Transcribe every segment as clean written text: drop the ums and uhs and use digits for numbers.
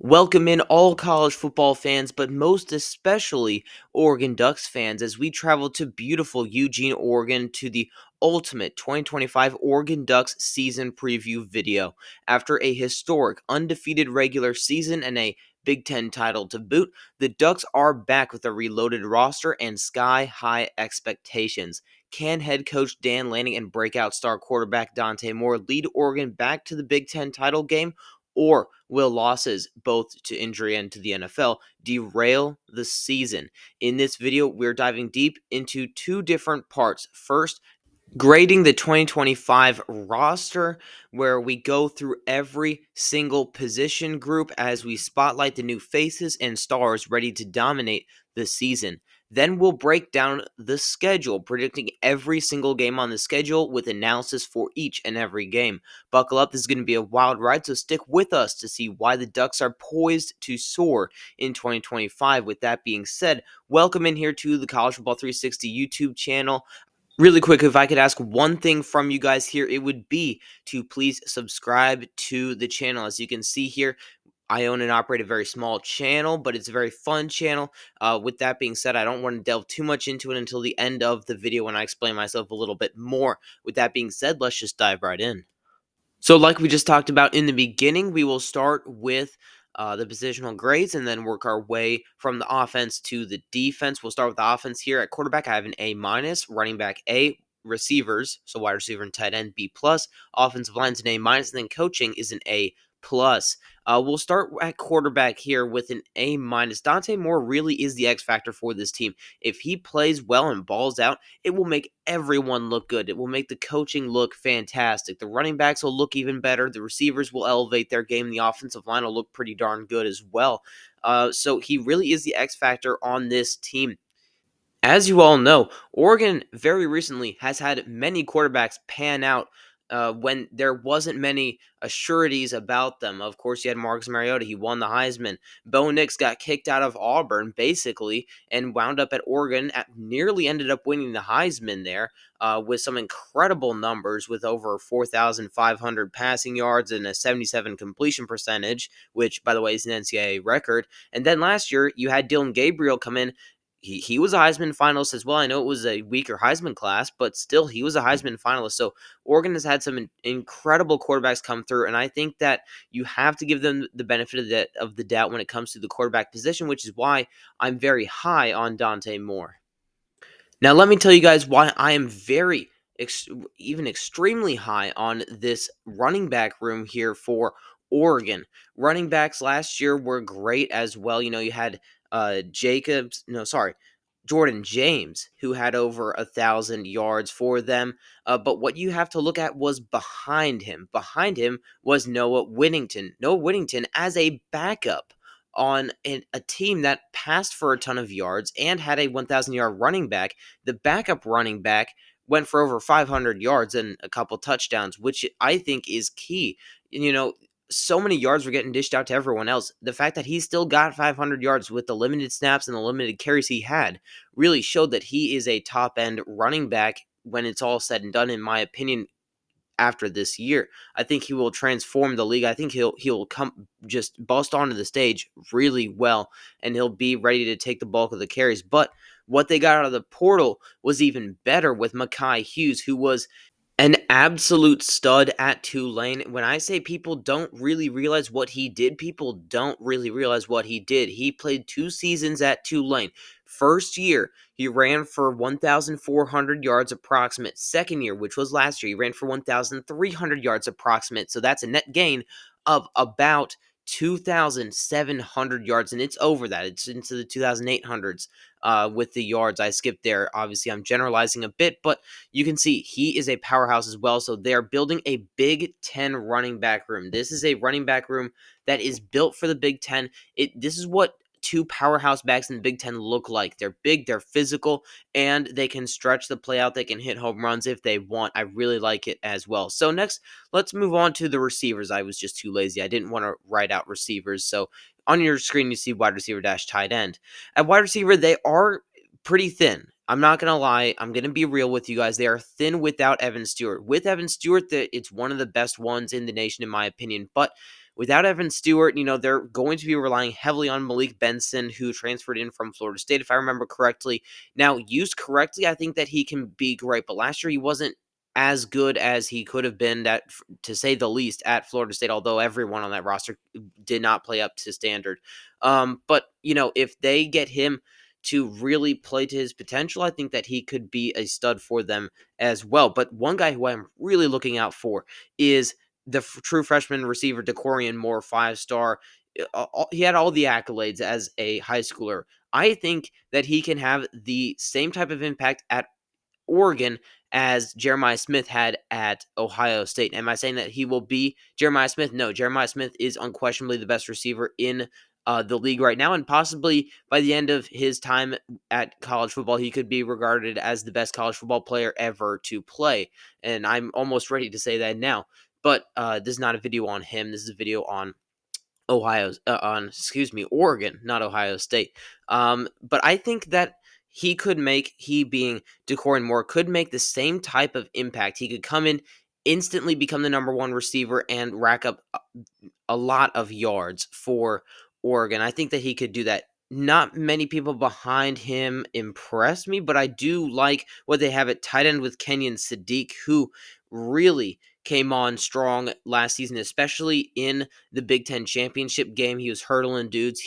Welcome in all college football fans, but most especially Oregon Ducks fans as we travel to beautiful Eugene, Oregon to the ultimate 2025 Oregon Ducks season preview video. After a historic undefeated regular season and a Big Ten title to boot, the Ducks are back with a reloaded roster and sky-high expectations. Can head coach Dan Lanning and breakout star quarterback Dante Moore lead Oregon back to the Big Ten title game? Or will losses, both to injury and to the NFL, derail the season? In this video, we're diving deep into two different parts. First, grading the 2025 roster, where we go through every single position group as we spotlight the new faces and stars ready to dominate the season. Then we'll break down the schedule, predicting every single game on the schedule with analysis for each and every game. Buckle up, this is going to be a wild ride, so stick with us to see why the Ducks are poised to soar in 2025. With that being said, welcome in here to the College Football 360 YouTube channel. Really quick, if I could ask one thing from you guys here, it would be to please subscribe to the channel. As you can see here, I own and operate a very small channel, but it's a very fun channel. With that being said, I don't want to delve too much into it until the end of the video when I explain myself a little bit more. With that being said, let's just dive right in. So, like we just talked about in the beginning, we will start with the positional grades and then work our way from the offense to the defense. We'll start with the offense here at quarterback. I have an A minus, running back A, receivers, so wide receiver and tight end B plus, offensive line's an A minus, and then coaching is an A plus. We'll start at quarterback here with an A minus. Dante Moore really is the X factor for this team. If he plays well and balls out, it will make everyone look good. It will make the coaching look fantastic. The running backs will look even better. The receivers will elevate their game. The offensive line will look pretty darn good as well. So he really is the X factor on this team. As you all know, Oregon very recently has had many quarterbacks pan out when there wasn't many assurities about them. Of course, you had Marcus Mariota. He won the Heisman. Bo Nix got kicked out of Auburn, basically, and wound up at Oregon. Nearly ended up winning the Heisman there with some incredible numbers with over 4,500 passing yards and a 77 completion percentage, which, by the way, is an NCAA record. And then last year, you had Dylan Gabriel come in. He was a Heisman finalist as well. I know it was a weaker Heisman class, but still, he was a Heisman finalist. So Oregon has had some incredible quarterbacks come through, and I think that you have to give them the benefit of the doubt when it comes to the quarterback position, which is why I'm very high on Dante Moore. Now, let me tell you guys why I am very, even extremely high on this running back room here for Oregon. Running backs last year were great as well. You know, you had Jordan James, who had over 1,000 yards for them. But what you have to look at was behind him. Behind him was Noah Whittington. Noah Whittington as a backup on a team that passed for a ton of yards and had a 1,000-yard running back. The backup running back went for over 500 yards and a couple touchdowns, which I think is key. You know, so many yards were getting dished out to everyone else. The fact that he still got 500 yards with the limited snaps and the limited carries he had really showed that he is a top-end running back when it's all said and done, in my opinion, after this year. I think he will transform the league. I think he'll come just bust onto the stage really well, and he'll be ready to take the bulk of the carries. But what they got out of the portal was even better with Mekhi Hughes, who was an absolute stud at Tulane. When I say people don't really realize what he did, people don't really realize what he did. He played 2 seasons at Tulane. First year, he ran for 1,400 yards approximate. Second year, which was last year, he ran for 1,300 yards approximate. So that's a net gain of about 2,700 yards, and it's over that. It's into the 2,800s with the yards. I skipped there. Obviously, I'm generalizing a bit, but you can see he is a powerhouse as well. So they're building a Big Ten running back room. This is a running back room that is built for the Big Ten. This is what 2 powerhouse backs in the Big Ten look like. They're big, they're physical, and they can stretch the play out. They can hit home runs if they want. I really like it as well. So next, let's move on to the receivers. I was just too lazy. I didn't want to write out receivers. So on your screen, you see wide receiver dash tight end. At wide receiver, they are pretty thin. I'm not going to lie. I'm going to be real with you guys. They are thin without Evan Stewart. With Evan Stewart, it's one of the best ones in the nation, in my opinion. But without Evan Stewart, they're going to be relying heavily on Malik Benson, who transferred in from Florida State, if I remember correctly. Now, used correctly, I think that he can be great, but last year he wasn't as good as he could have been, to say the least, at Florida State, although everyone on that roster did not play up to standard. But, if they get him to really play to his potential, I think that he could be a stud for them as well. But one guy who I'm really looking out for is the true freshman receiver, DeCorian Moore, 5-star. He had all the accolades as a high schooler. I think that he can have the same type of impact at Oregon as Jeremiah Smith had at Ohio State. Am I saying that he will be Jeremiah Smith? No, Jeremiah Smith is unquestionably the best receiver in the league right now, and possibly by the end of his time at college football, he could be regarded as the best college football player ever to play. And I'm almost ready to say that now. But this is not a video on him. This is a video on Oregon, not Ohio State. But I think that he being DeCorian Moore, could make the same type of impact. He could come in, instantly become the number one receiver, and rack up a lot of yards for Oregon. I think that he could do that. Not many people behind him impress me, but I do like what they have at tight end with Kenyon Sadiq, who really came on strong last season, especially in the Big Ten championship game. He was hurdling dudes.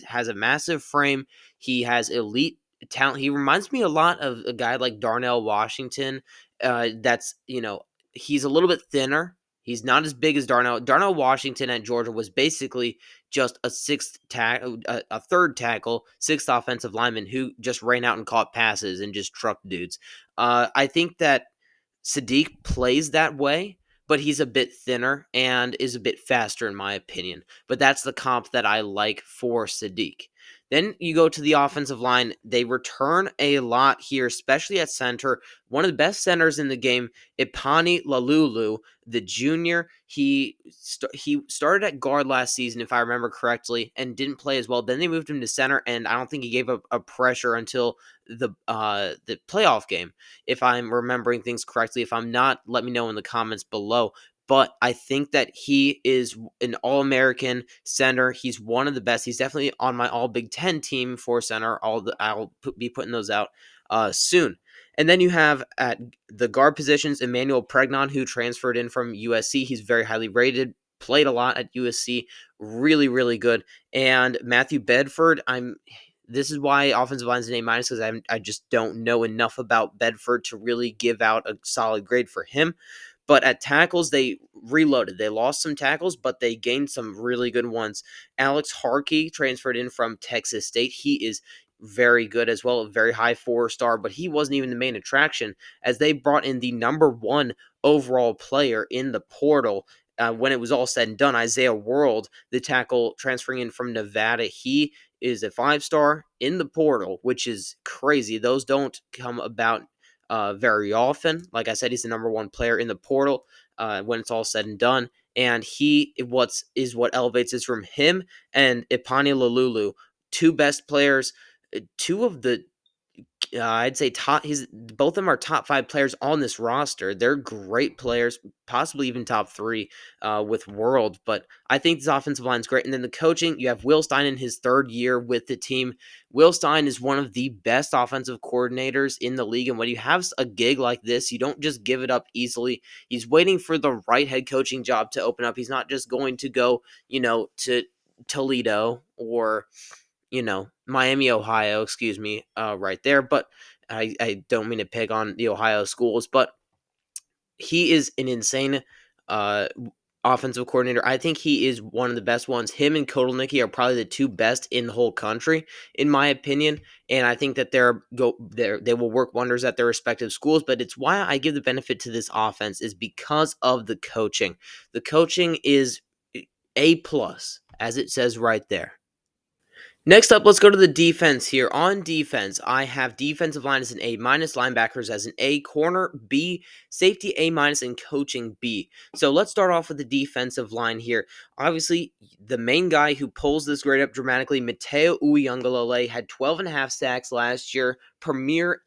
Has a massive frame. He has elite talent. He reminds me a lot of a guy like Darnell Washington. He's a little bit thinner. He's not as big as Darnell. Darnell Washington at Georgia was basically just a third tackle, sixth offensive lineman who just ran out and caught passes and just trucked dudes. I think that Sadiq plays that way, but he's a bit thinner and is a bit faster, in my opinion. But that's the comp that I like for Sadiq. Then you go to the offensive line. They return a lot here, especially at center. One of the best centers in the game, Ipani Lalulu, the junior. He started at guard last season, if I remember correctly, and didn't play as well. Then they moved him to center, and I don't think he gave up a pressure until the playoff game, if I'm remembering things correctly. If I'm not, let me know in the comments below. But I think that he is an All-American center. He's one of the best. He's definitely on my All Big Ten team for center. I'll be putting those out soon. And then you have at the guard positions, Emmanuel Pregnon, who transferred in from USC. He's very highly rated, played a lot at USC, really, really good. And Matthew Bedford, this is why offensive line is an A-, because I just don't know enough about Bedford to really give out a solid grade for him. But at tackles, they reloaded. They lost some tackles, but they gained some really good ones. Alex Harkey transferred in from Texas State. He is very good as well, a very high 4-star, but he wasn't even the main attraction, as they brought in the number one overall player in the portal. When it was all said and done, Isaiah World, the tackle transferring in from Nevada, he is a 5-star in the portal, which is crazy. Those don't come about very often. Like I said, he's the number one player in the portal when it's all said and done. And what elevates this from him and Ipani Lalulu, two best players, two of the I'd say both of them are top 5 players on this roster. They're great players, possibly even top 3 with World. But I think this offensive line is great. And then the coaching, you have Will Stein in his 3rd year with the team. Will Stein is one of the best offensive coordinators in the league. And when you have a gig like this, you don't just give it up easily. He's waiting for the right head coaching job to open up. He's not just going to go, to Toledo or Miami, Ohio, right there. But I don't mean to pick on the Ohio schools, but he is an insane offensive coordinator. I think he is one of the best ones. Him and Kotelnicki are probably the 2 best in the whole country, in my opinion. And I think that they will work wonders at their respective schools. But it's why I give the benefit to this offense is because of the coaching. The coaching is A+, as it says right there. Next up, let's go to the defense here. On defense, I have defensive line as an A-, linebackers as an A, corner B, safety A-, and coaching B. So let's start off with the defensive line here. Obviously, the main guy who pulls this grade up dramatically, Matayo Uiagalelei, had 12.5 sacks last year premier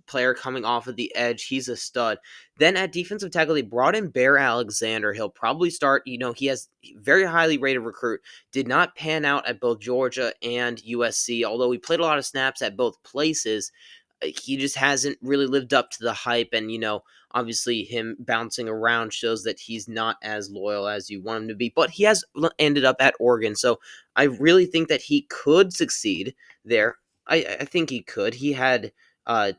player coming off of the edge. He's a stud. Then at defensive tackle, they brought in Bear Alexander. He'll probably start. He has very highly rated recruit. Did not pan out at both Georgia and USC, although he played a lot of snaps at both places. He just hasn't really lived up to the hype, and obviously him bouncing around shows that he's not as loyal as you want him to be. But he has ended up at Oregon, so I really think that he could succeed there. I think he could. He had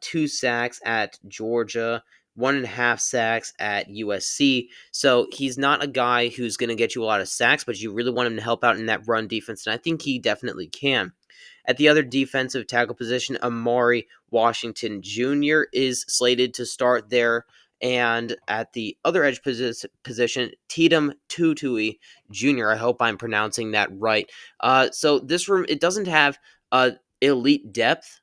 2 sacks at Georgia, 1.5 sacks at USC. So he's not a guy who's going to get you a lot of sacks, but you really want him to help out in that run defense, and I think he definitely can. At the other defensive tackle position, Amari Washington Jr. is slated to start there. And at the other edge position, Tatum Tutui Jr. I hope I'm pronouncing that right. So this room, it doesn't have elite depth,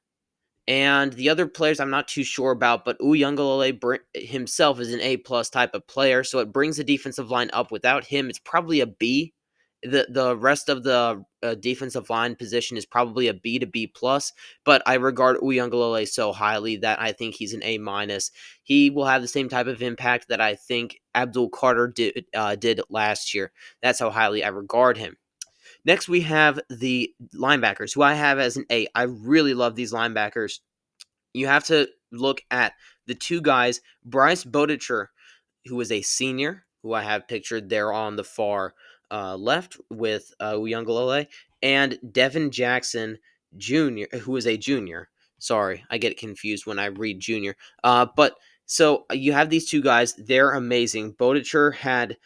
and the other players I'm not too sure about, but Uyangalele himself is an A-plus type of player, so it brings the defensive line up. Without him, it's probably a B. The rest of the defensive line position is probably a B to B plus, but I regard Uyangalele so highly that I think he's an A minus. He will have the same type of impact that I think Abdul Carter did last year. That's how highly I regard him. Next, we have the linebackers, who I have as an A. I really love these linebackers. You have to look at the two guys, Bryce Bodicher, who is a senior, who I have pictured there on the far left with Uyangalele, and Devin Jackson Jr., who is a junior. Sorry, I get confused when I read junior. But so you have these two guys. They're amazing. Bodicher had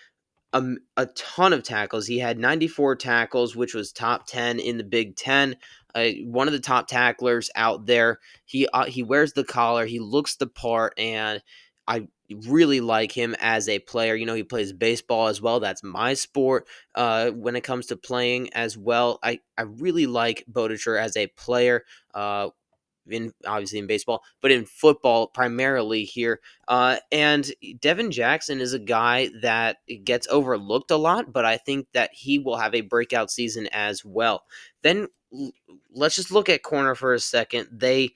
a ton of tackles. He had 94 tackles, which was top 10 in the Big Ten. One of the top tacklers out there. He wears the collar. He looks the part, and I really like him as a player. He plays baseball as well. That's my sport. When it comes to playing as well, I really like Bodicher as a player. Obviously in baseball, but in football primarily here. And Devin Jackson is a guy that gets overlooked a lot, but I think that he will have a breakout season as well. Then let's just look at corner for a second. They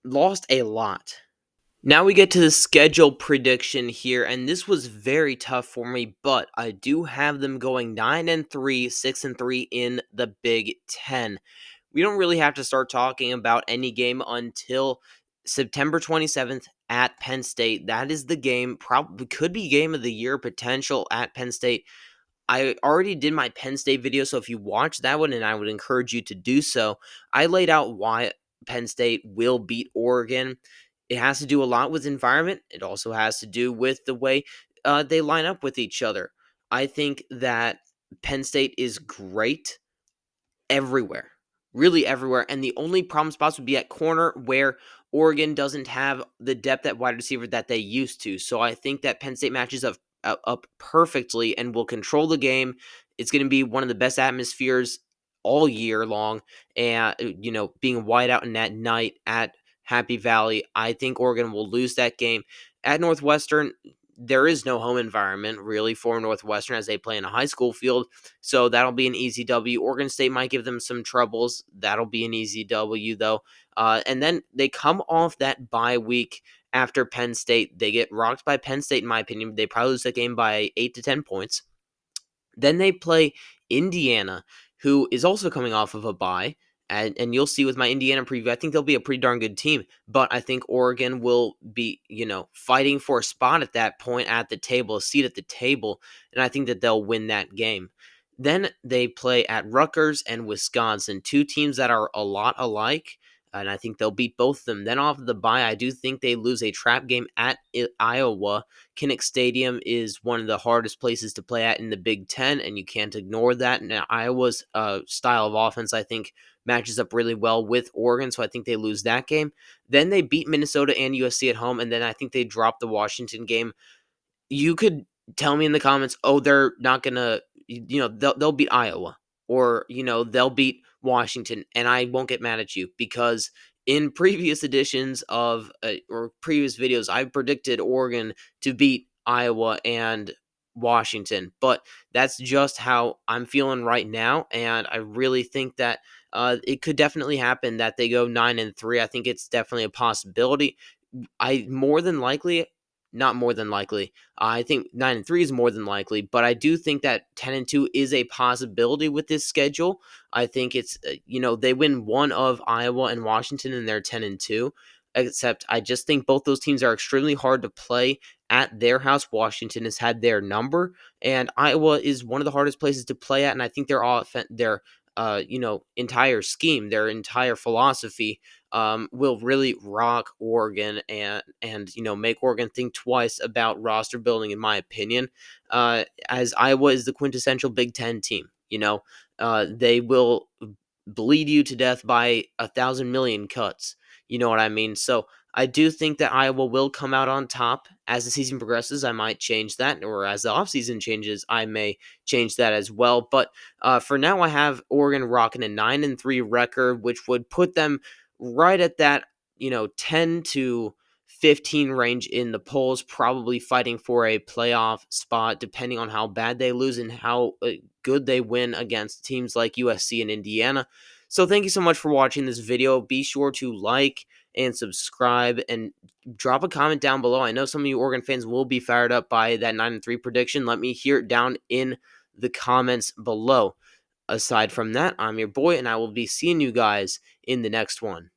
lost a lot. Now we get to the schedule prediction here, and this was very tough for me, but I do have them going 9-3, 6-3 in the Big Ten. We don't really have to start talking about any game until September 27th at Penn State. That is the game, probably could be game of the year potential at Penn State. I already did my Penn State video, so if you watch that one, and I would encourage you to do so, I laid out why Penn State will beat Oregon. It has to do a lot with environment. It also has to do with the way they line up with each other. I think that Penn State is great everywhere, really everywhere. And the only problem spots would be at corner, where Oregon doesn't have the depth at wide receiver that they used to. So I think that Penn State matches up perfectly and will control the game. It's going to be one of the best atmospheres all year long. And, being wide out in that night at Happy Valley, I think Oregon will lose that game. At Northwestern, there is no home environment really for Northwestern, as they play in a high school field. So that'll be an easy W. Oregon State might give them some troubles. That'll be an easy W, though. And then they come off that bye week after Penn State. They get rocked by Penn State, in my opinion. They probably lose that game by 8 to 10 points. Then they play Indiana, who is also coming off of a bye. And you'll see with my Indiana preview, I think they'll be a pretty darn good team. But I think Oregon will be, fighting for a spot at that point at the table, a seat at the table. And I think that they'll win that game. Then they play at Rutgers and Wisconsin, two teams that are a lot alike. And I think they'll beat both of them. Then off of the bye, I do think they lose a trap game at Iowa. Kinnick Stadium is one of the hardest places to play at in the Big Ten, and you can't ignore that. Now, Iowa's style of offense, I think, matches up really well with Oregon, so I think they lose that game. Then they beat Minnesota and USC at home, and then I think they drop the Washington game. You could tell me in the comments, oh, they're not going to, they'll beat Iowa, or, they'll beat Washington, and I won't get mad at you, because in previous editions of or previous videos, I predicted Oregon to beat Iowa and Washington. But that's just how I'm feeling right now, and I really think that it could definitely happen that they go 9-3. I think it's definitely a possibility. I more than likely, not more than likely. I think 9-3 is more than likely, but I do think that 10-2 is a possibility with this schedule. I think it's they win one of Iowa and Washington, and they're 10-2. Except I just think both those teams are extremely hard to play at their house. Washington has had their number, and Iowa is one of the hardest places to play at. And I think their entire scheme, their entire philosophy will really rock Oregon and make Oregon think twice about roster building, in my opinion. As Iowa is the quintessential Big Ten team, they will bleed you to death by 1,000 million cuts. You know what I mean? So I do think that Iowa will come out on top as the season progresses. I might change that, or as the offseason changes, I may change that as well. But for now, I have Oregon rocking a 9-3 record, which would put them right at that 10-15 range in the polls, probably fighting for a playoff spot, depending on how bad they lose and how good they win against teams like USC and Indiana. So thank you so much for watching this video. Be sure to like and subscribe and drop a comment down below. I know some of you Oregon fans will be fired up by that 9-3 prediction. Let me hear it down in the comments below. Aside from that, I'm your boy, and I will be seeing you guys in the next one.